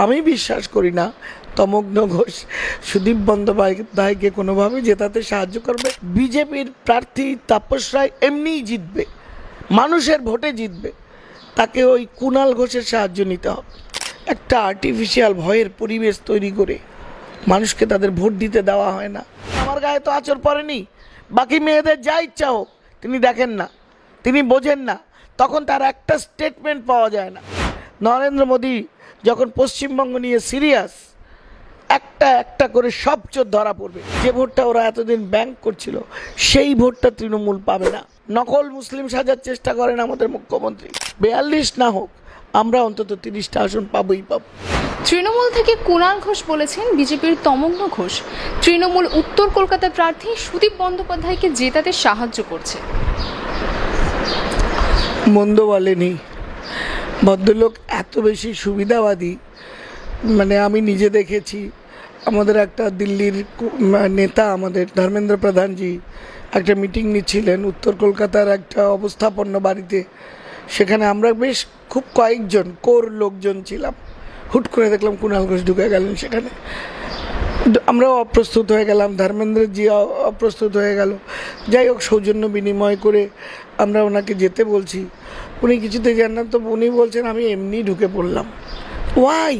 আমি বিশ্বাস করি না তমগ্ন ঘোষ সুদীপ বন্দ্যোপাধ্যায়কে কোনোভাবে জেতাতে সাহায্য করবে। বিজেপির প্রার্থী তাপস রায় এমনিই জিতবে, মানুষের ভোটে জিতবে, তাকে ওই কুণাল ঘোষের সাহায্য নিতে হবে। একটা আর্টিফিশিয়াল ভয়ের পরিবেশ তৈরি করে মানুষকে তাদের ভোট দিতে দেওয়া হয় না। আমার গায়ে তো আঁচড় পড়েনি, বাকি মেয়েদের যা ইচ্ছা হোক, তিনি দেখেন না, তিনি বোঝেন না, তখন তার একটা স্টেটমেন্ট পাওয়া যায় না। নরেন্দ্র মোদী যখন পশ্চিমবঙ্গ নিয়ে সিরিয়াস, একটা একটা করে সব চোর ধরা পড়বে। যে ভোটটা ওরা এতদিন ব্যাংক করছিল সেই ভোটটা তৃণমূল পাবে না। নকল মুসলিম সাজার চেষ্টা করেন আমাদের মুখ্যমন্ত্রী। 42 না হোক, আমরা অন্তত 30টা আসন পাবোই পাবো। তৃণমূল থেকে কুণাল ঘোষ বলেছেন বিজেপির তমগ্ন ঘোষ তৃণমূল উত্তর কলকাতার প্রার্থী সুদীপ বন্দ্যোপাধ্যায়কে জেতাতে সাহায্য করছে। মন্দ বলেনি, ভদ্রলোক এত বেশি সুবিধাবাদী, মানে আমি নিজে দেখেছি। আমাদের একটা দিল্লির নেতা, আমাদের ধর্মেন্দ্র প্রধানজি একটা মিটিং নিচ্ছিলেন উত্তর কলকাতার একটা অবস্থাপন্ন বাড়িতে। সেখানে আমরা বেশ খুব কয়েকজন কোর লোকজন ছিলাম। হুট করে দেখলাম কুণাল ঘোষ ঢুকে গেলেন সেখানে। আমরাও অপ্রস্তুত হয়ে গেলাম, ধর্মেন্দ্রজি অপ্রস্তুত হয়ে গেল। যাই হোক, সৌজন্য বিনিময় করে আমরা ওনাকে যেতে বলছি, উনি কিছুতে যান না। তো উনি বলছেন আমি এমনি ঢুকে পড়লাম। ওয়াই?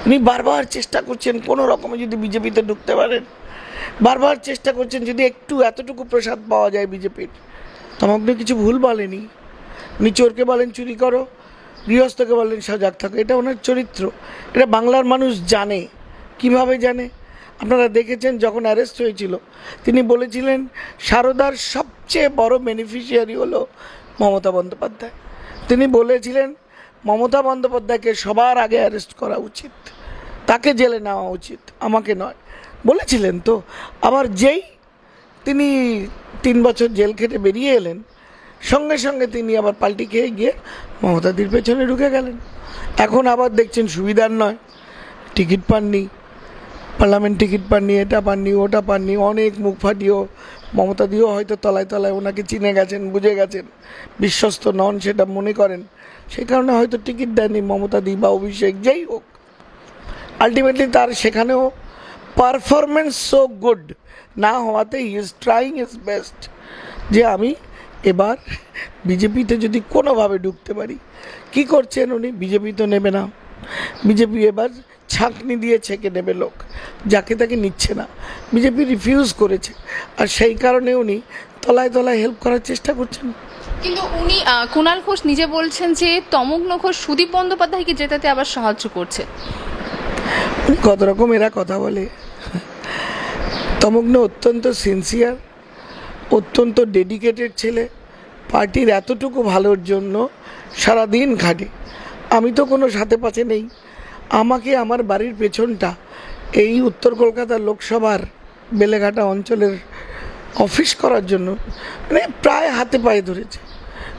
উনি বারবার চেষ্টা করছেন কোনো রকমে যদি বিজেপিতে ঢুকতে পারেন, বারবার চেষ্টা করছেন যদি একটু এতটুকু প্রসাদ পাওয়া যায় বিজেপির। তমগ্ন কিছু ভুল বলেনি। উনি চোরকে বলেন চুরি করো, গৃহস্থকে বলেন সজাগ থাকো। এটা ওনার চরিত্র, এটা বাংলার মানুষ জানে। কিভাবে জানে? আপনারা দেখেছেন যখন অ্যারেস্ট হয়েছিল তিনি বলেছিলেন সারদার সবচেয়ে বড় বেনিফিশিয়ারি হলো মমতা বন্দ্যোপাধ্যায়। তিনি বলেছিলেন মমতা বন্দ্যোপাধ্যায়কে সবার আগে অ্যারেস্ট করা উচিত, তাকে জেলে নেওয়া উচিত, আমাকে নয়, বলেছিলেন তো। আবার যেই তিনি 3 বছর জেল খেটে বেরিয়ে এলেন, সঙ্গে সঙ্গে তিনি আবার পাল্টি খেয়ে গিয়ে মমতাদির পেছনে ঢুকে গেলেন। এখন আবার দেখছেন সুবিধার নয়, টিকিট পাননি, পার্লামেন্ট টিকিট পাননি, এটা পাননি, ওটা পাননি, অনেক মুখ ফাটিয়েও মমতাদিও হয়তো তলায় তলায় ওনাকে চিনে গেছেন, বুঝে গেছেন, বিশ্বস্ত নন সেটা মনে করেন, সেই কারণে হয়তো টিকিট দেয়নি মমতাদি বা অভিষেক, যেই হোক। আলটিমেটলি তার সেখানেও পারফরমেন্স সো গুড না হওয়াতে he is trying his best যে আমি এবার বিজেপিতে যদি কোনোভাবে ঢুকতে পারি। কি করছেন উনি? বিজেপি তো নেবে না, বিজেপি এবার ছাঁকনি দিয়ে ছেঁকে নেবে লোক, যাকে তাকে নিচ্ছে না, বিজেপি রিফিউজ করেছে। আর সেই কারণে উনি তলায় তলায় হেল্প করার চেষ্টা করছেন। কিন্তু উনি কুণাল ঘোষ নিজে বলছেন যে তমগ্ন ঘোষ সুদীপ বন্দ্যোপাধ্যায়কে জেতাতে আবার সাহায্য করছে। উনি কত রকম এরা কথা বলে। তমগ্ন অত্যন্ত সিনসিয়ার, অত্যন্ত ডেডিকেটেড ছেলে, পার্টির এতটুকু ভালোর জন্য সারাদিন খাটে। আমি তো কোনো সাথে পাশে নেই, আমাকে আমার বাড়ির পেছনটা এই উত্তর কলকাতার লোকসভার বেলেঘাটা অঞ্চলের অফিস করার জন্য মানে প্রায় হাতে পায়ে ধরেছে,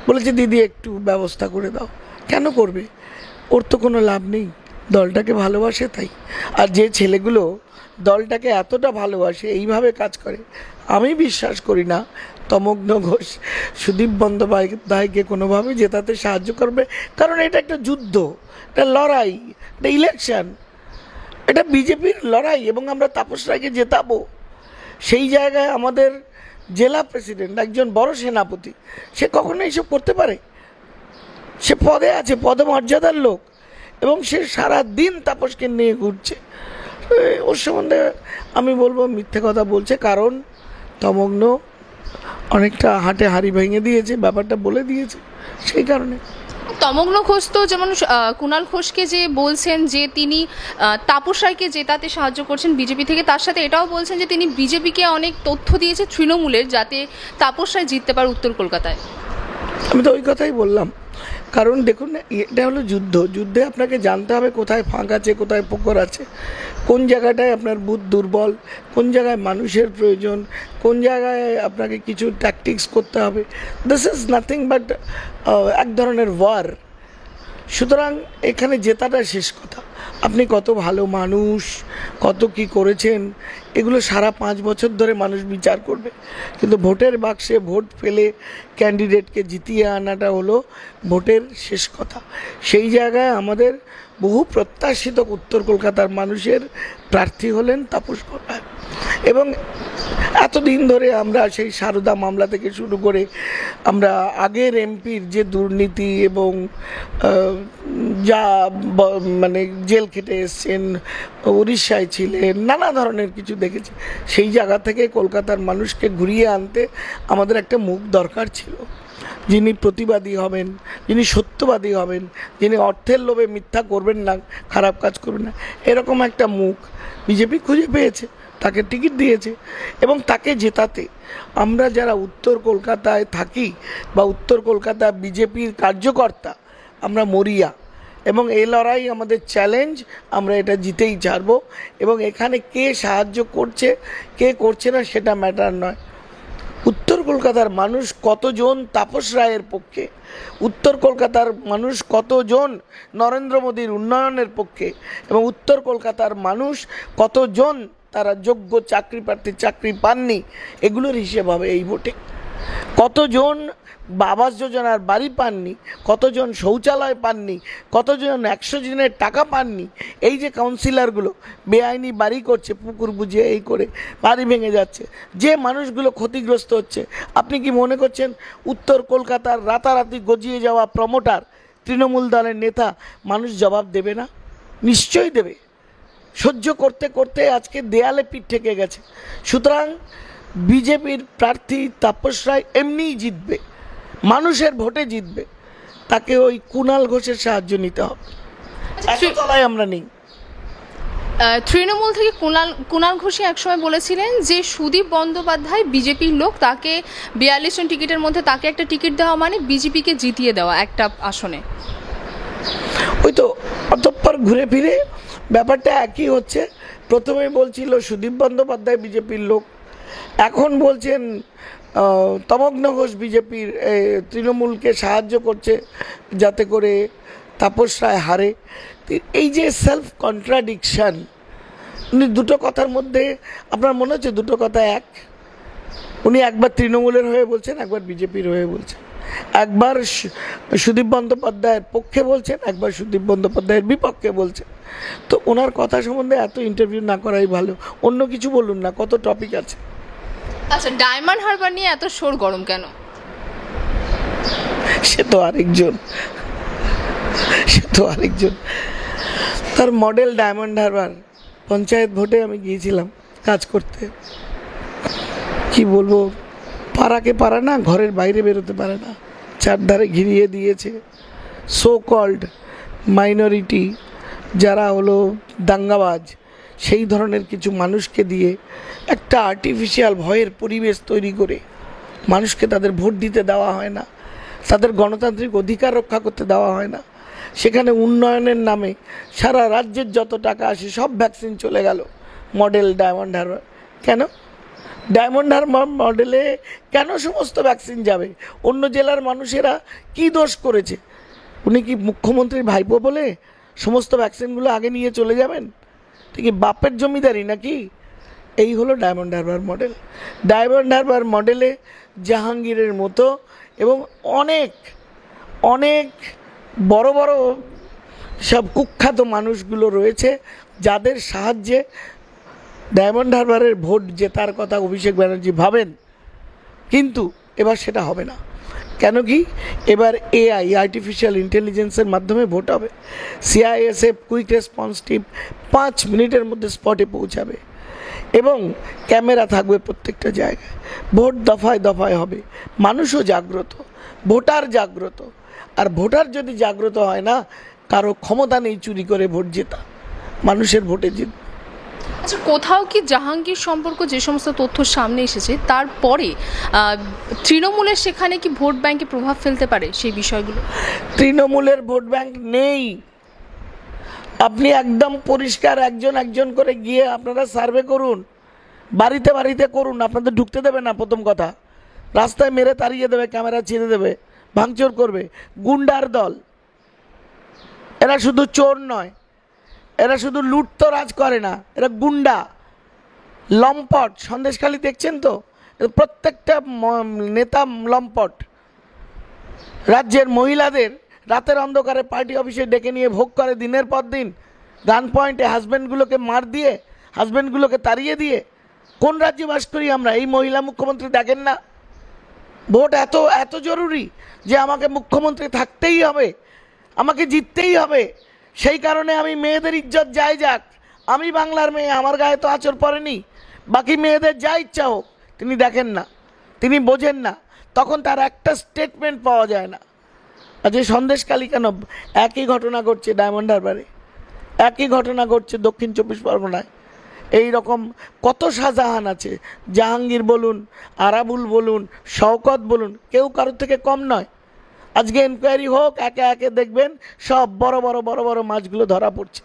বলেছে দিদি একটু ব্যবস্থা করে দাও। কেন করবে? ওর তো কোনো লাভ নেই, দলটাকে ভালোবাসে তাই। আর যে ছেলেগুলো দলটাকে এতটা ভালোবাসে, এইভাবে কাজ করে, আমি বিশ্বাস করি না তমগ্ন ঘোষ সুদীপ বন্দ্যোপাধ্যায়কে কোনোভাবে জেতাতে সাহায্য করবে। কারণ এটা একটা যুদ্ধ, এটা লড়াই, এটা ইলেকশন, এটা বিজেপির লড়াই, এবং আমরা তাপস রায়কে জেতাবো। সেই জায়গায় আমাদের জেলা প্রেসিডেন্ট একজন বড় সেনাপতি, সে কখনো এইসব করতে পারে? সে পদে আছে, পদমর্যাদার লোক, এবং সে সারা দিন তাপসকে নিয়ে ঘুরছে। ওর সম্বন্ধে আমি বলবো মিথ্যে কথা বলছে, কারণ তমগ্ন অনেকটা হাটে হাঁড়ি ভেঙে দিয়েছে, ব্যাপারটা বলে দিয়েছে, সেই কারণে। তমগ্ন ঘোষ তো যেমন কুণাল ঘোষকে যে বলছেন যে তিনি তাপস রায়কে জেতাতে সাহায্য করছেন বিজেপি থেকে, তার সাথে এটাও বলছেন যে তিনি বিজেপিকে অনেক তথ্য দিয়েছে তৃণমূলের, যাতে তাপস রায় জিততে পারে উত্তর কলকাতায়। আমি তো ওই কথাই বললাম, কারণ দেখুন এটা হলো যুদ্ধ, যুদ্ধে আপনাকে জানতে হবে কোথায় ফাঁক আছে, কোথায় পুকুর আছে, কোন জায়গাটায় আপনার বুথ দুর্বল, কোন জায়গায় মানুষের প্রয়োজন, কোন জায়গায় আপনাকে কিছু ট্যাকটিক্স করতে হবে। দিস ইজ নাথিং বাট এক ধরনের ওয়ার। সুতরাং এখানে জেতাটা শেষ কথা। আপনি কত ভালো মানুষ, কত কি করেছেন, এগুলো সারা 5 বছর ধরে মানুষ বিচার করবে, কিন্তু ভোটের বাক্সে ভোট ফেলে ক্যান্ডিডেটকে জিতিয়ে আনাটা হলো ভোটের শেষ কথা। সেই জায়গায় আমাদের বহু প্রত্যাশিত উত্তর কলকাতার মানুষের প্রার্থী হলেন তাপস গড়াই। এবং এতদিন ধরে আমরা সেই সারদা মামলা থেকে শুরু করে আমরা আগের এমপির যে দুর্নীতি এবং যা মানে জেল খেটে এসছেন, উড়িষ্যায় ছিলেন, নানা ধরনের কিছু দেখেছি। সেই জায়গা থেকে কলকাতার মানুষকে ঘুরিয়ে আনতে আমাদের একটা মুখ দরকার ছিল, যিনি প্রতিবাদী হবেন, যিনি সত্যবাদী হবেন, যিনি অর্থের লোভে মিথ্যা করবেন না, খারাপ কাজ করবেন না, এরকম একটা মুখ বিজেপি খুঁজে পেয়েছে, তাকে টিকিট দিয়েছে। এবং তাকে জেতাতে আমরা যারা উত্তর কলকাতায় থাকি বা উত্তর কলকাতা বিজেপির কার্যকর্তা, আমরা মরিয়া। এবং এই লড়াই আমাদের চ্যালেঞ্জ, আমরা এটা জিতেই ছাড়বো। এবং এখানে কে সাহায্য করছে কে করছে না সেটা ম্যাটার নয়। উত্তর কলকাতার মানুষ কতজন তাপস রায়ের পক্ষে, উত্তর কলকাতার মানুষ কতজন নরেন্দ্র মোদীর উন্নয়নের পক্ষে, এবং উত্তর কলকাতার মানুষ কতজন তারা যোগ্য চাকরি প্রার্থী চাকরি পাননি, এগুলোর হিসেব হবে এই ভোটে। কতজন আবাস যোজনার বাড়ি পাননি, কতজন শৌচালয় পাননি, কতজন 100 দিনের টাকা পাননি। এই যে কাউন্সিলরগুলো বেআইনি বাড়ি করছে, পুকুর বুঝিয়ে এই করে বাড়ি ভেঙে যাচ্ছে, যে মানুষগুলো ক্ষতিগ্রস্ত হচ্ছে, আপনি কি মনে করছেন উত্তর কলকাতার রাতারাতি গজিয়ে যাওয়া প্রমোটার তৃণমূল দলের নেতা মানুষ জবাব দেবে না? নিশ্চয়ই দেবে। সহ্য করতে করতে আজকে দেয়ালে পিঠ ঠেকে গেছে। সুতরাং বিজেপির প্রার্থী তাপস রায় এমনিই জিতবে, মানুষের ভোটে জিতবে। তাকে ওই কুণাল ঘোষের সাহায্য নিতে হবে, তলায় আমরা নেই। তৃণমূল থেকে কুণাল ঘোষই একসময় বলেছিলেন যে সুদীপ বন্দ্যোপাধ্যায় বিজেপির লোক, তাকে 42 জন টিকিটের মধ্যে তাকে একটা টিকিট দেওয়া মানে বিজেপিকে জিতিয়ে দেওয়া একটা আসনে। ওই তো অতঃপর ঘুরে ফিরে ব্যাপারটা একই হচ্ছে। প্রথমে বলছিল সুদীপ বন্দ্যোপাধ্যায় বিজেপির লোক, এখন বলছেন তমগ্ন ঘোষ বিজেপির তৃণমূলকে সাহায্য করছে যাতে করে তাপস রায় হারে। এই যে সেলফ কন্ট্রাডিকশান, উনি দুটো কথার মধ্যে আপনার মনে হচ্ছে দুটো কথা এক? উনি একবার তৃণমূলের হয়ে বলছেন, একবার বিজেপির হয়ে বলছেন, একবার সুদীপ বন্দ্যোপাধ্যায়ের পক্ষে বলছেন, একবার সুদীপ বন্দ্যোপাধ্যায়ের বিপক্ষে বলছেন। তো ওনার কথা সম্বন্ধে এত ইন্টারভিউ না করাই ভালো, অন্য কিছু বলুন না, কত টপিক আছে। আচ্ছা, ডায়মন্ড হারবার নিয়ে এত শোর গরম কেন? সে তো আরেকজন, তার মডেল ডায়মন্ড হারবার। পঞ্চায়েত ভোটে আমি গিয়েছিলাম কাজ করতে, কি বলবো, পাড়াকে পারা না, ঘরের বাইরে বেরোতে পারে না, চারধারে ঘিরিয়ে দিয়েছে সো কল্ড মাইনরিটি, যারা হলো দাঙ্গাবাজ, সেই ধরনের কিছু মানুষকে দিয়ে একটা আর্টিফিশিয়াল ভয়ের পরিবেশ তৈরি করে মানুষকে তাদের ভোট দিতে দেওয়া হয় না, তাদের গণতান্ত্রিক অধিকার রক্ষা করতে দেওয়া হয় না। সেখানে উন্নয়নের নামে সারা রাজ্যের যত টাকা আসে সব ভ্যাকসিন চলে গেল মডেল ডায়মন্ড হারবার। কেন ডায়মন্ড হারবার মডেলে কেন সমস্ত ভ্যাকসিন যাবে? অন্য জেলার মানুষেরা কি দোষ করেছে? উনি কি মুখ্যমন্ত্রীর ভাইপো বলে সমস্ত ভ্যাকসিনগুলো আগে নিয়ে চলে যাবেন? ঠিক বাপের জমিদারি নাকি? এই হলো diamond Harbour model. Diamond Harbour মডেলে জাহাঙ্গীরের মতো এবং অনেক অনেক বড় বড় সব কুখ্যাত মানুষগুলো রয়েছে, যাদের সাহায্যে ডায়মন্ড হারবারের ভোট জেতার কথা অভিষেক ব্যানার্জি ভাবেন। কিন্তু এবার সেটা হবে না। কেন কি? এবার এআই আর্টিফিশিয়াল ইন্টেলিজেন্সের মাধ্যমে ভোট হবে। সিআইএসএফ কুইক রেসপন্স টিম 5 মিনিটের মধ্যে স্পটে পৌঁছাবে এবং ক্যামেরা থাকবে প্রত্যেকটা জায়গায়। ভোট দফায় দফায় হবে, মানুষও জাগ্রত, ভোটার জাগ্রত। আর ভোটার যদি জাগ্রত হয় না, কারো ক্ষমতা নেই চুরি করে ভোট জেতা, মানুষের ভোটে জিত। আচ্ছা, কোথাও কি জাহাঙ্গীর সম্পর্ক যে সমস্ত তথ্য সামনে এসেছে তারপরে তৃণমূলের সেখানে কি ভোট ব্যাংকে প্রভাব ফেলতে পারে সেই বিষয়গুলো? তৃণমূলের ভোট ব্যাংক নেই। আপনি একদম পরিষ্কার একজন একজন করে গিয়ে আপনারা সার্ভে করুন, বাড়িতে বাড়িতে করুন। আপনাদের ঢুকতে দেবে না, প্রথম কথা। রাস্তায় মেরে তাড়িয়ে দেবে, ক্যামেরা ছিঁড়ে দেবে, ভাঙচুর করবে। গুন্ডার দল এরা, শুধু চোর নয়, এরা শুধু লুটতরাজ করে না, এরা গুন্ডা লম্পট। সন্দেশখালি দেখছেন তো, প্রত্যেকটা নেতা লম্পট। রাজ্যের মহিলাদের রাতের অন্ধকারে পার্টি অফিসে ডেকে নিয়ে ভোগ করে দিনের পর দিন, গান পয়েন্টে হাজব্যান্ডগুলোকে মার দিয়ে, হাজব্যান্ডগুলোকে তাড়িয়ে দিয়ে। কোন রাজ্যে বাস করি আমরা? এই মহিলা মুখ্যমন্ত্রী দেখেন না? ভোট এত এত জরুরি যে আমাকে মুখ্যমন্ত্রী থাকতেই হবে, আমাকে জিততেই হবে। সেই কারণে আমি মেয়েদের ইজ্জত যাই যাক, আমি বাংলার মেয়ে, আমার গায়ে তো আঁচড় পড়েনি, বাকি মেয়েদের যা ইচ্ছা হোক। তিনি দেখেন না, তিনি বোঝেন না, তখন তার একটা স্টেটমেন্ট পাওয়া যায় না। আজকে সন্দেশখালী কেন? একই ঘটনা ঘটছে ডায়মন্ড হারবারে, একই ঘটনা ঘটছে দক্ষিণ 24 পরগনায়। এই রকম কত শাহজাহান আছে, জাহাঙ্গীর বলুন, আরাবুল বলুন, শওকত বলুন, কেউ কারোর থেকে কম নয়। আজকে এনকোয়ারি হোক, একে একে দেখবেন সব বড় বড় বড় বড় মাছগুলো ধরা পড়ছে।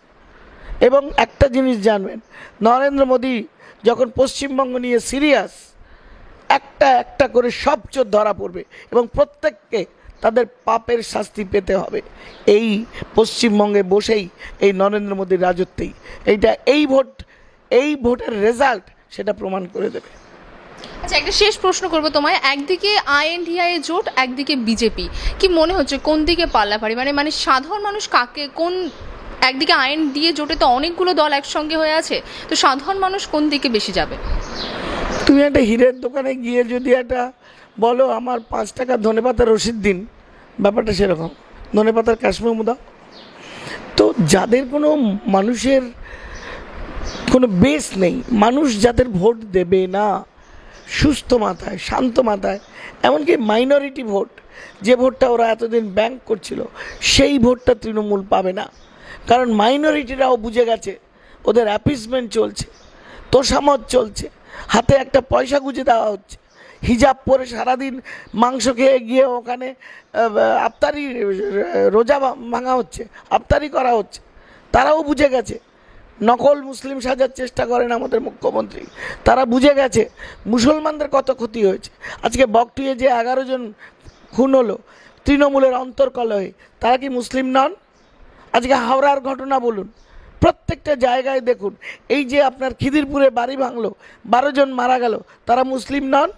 এবং একটা জিনিস জানবেন, নরেন্দ্র মোদী যখন পশ্চিমবঙ্গ নিয়ে সিরিয়াস, একটা একটা করে সব চোর ধরা পড়বে এবং প্রত্যেককে তাদের পাপের শাস্তি পেতে হবে। এই পশ্চিমবঙ্গে বসেই, এই নরেন্দ্র মোদীর রাজত্বেই, এই ভোটের রেজাল্ট সেটা প্রমাণ করে দেবে। আচ্ছা, একটা শেষ প্রশ্ন করবো তোমায়। একদিকে আইএনডিআই জোট, একদিকে বিজেপি, কি মনে হচ্ছে কোন দিকে পাল্লা ভারী? মানে সাধারণ মানুষ কাকে কোন, একদিকে আইএনডিএ জোটে তো অনেকগুলো দল একসঙ্গে হয়ে আছে, তো সাধারণ মানুষ কোন দিকে বেশি যাবে? তুমি একটা হীরের দোকানে গিয়ে যদি একটা বলো আমার 5 টাকা ধনেপাতার রসিদ দিন, ব্যাপারটা সেরকম, ধনেপাতার কাশ্মীর মুদা। তো যাদের কোনো মানুষের কোনো বেস নেই, মানুষ যাদের ভোট দেবে না সুস্থ মাথায়, শান্ত মাথায়, এমনকি মাইনরিটি ভোট, যে ভোটটা ওরা এতদিন ব্যাংক করছিল, সেই ভোটটা তৃণমূল পাবে না। কারণ মাইনরিটিরাও বুঝে গেছে ওদের অ্যাপিসমেন্ট চলছে, তোষামত চলছে, হাতে একটা পয়সা গুঁজে দেওয়া হচ্ছে, হিজাব পরে সারাদিন মাংস খেয়ে গিয়ে ওখানে আফতারি, রোজা ভাঙা হচ্ছে, আফতারি করা হচ্ছে। তারাও বুঝে গেছে নকল মুসলিম সাজার চেষ্টা করেন আমাদের মুখ্যমন্ত্রী। তারা বুঝে গেছে মুসলমানদের কত ক্ষতি হয়েছে। আজকে বকটুয়ে যে 11 জন খুন হলো তৃণমূলের অন্তর্কলহে, তারা কি মুসলিম নন? আজকে হাওড়ার ঘটনা বলুন, প্রত্যেকটা জায়গায় দেখুন, এই যে আপনার খিদিরপুরে বাড়ি ভাঙলো, 12 জন মারা গেল, তারা মুসলিম নন?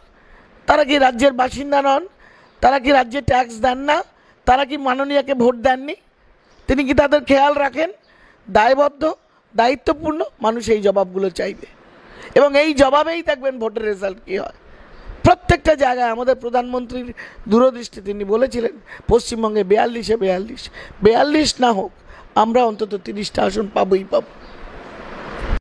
তারা কি রাজ্যের বাসিন্দা নন? তারা কি রাজ্যে ট্যাক্স দেন না? তারা কি মাননীয়াকে ভোট দেননি? তিনি কি তাদের খেয়াল রাখেন? দায়বদ্ধ, দায়িত্বপূর্ণ মানুষ এই জবাবগুলো চাইবে এবং এই জবাবেই দেখবেন ভোটের রেজাল্ট কী হয়। প্রত্যেকটা জায়গায় আমাদের প্রধানমন্ত্রীর দূরদৃষ্টি, তিনি বলেছিলেন পশ্চিমবঙ্গে 42-এ 42 না হোক, আমরা অন্তত 30টা আসন পাবোই পাবো।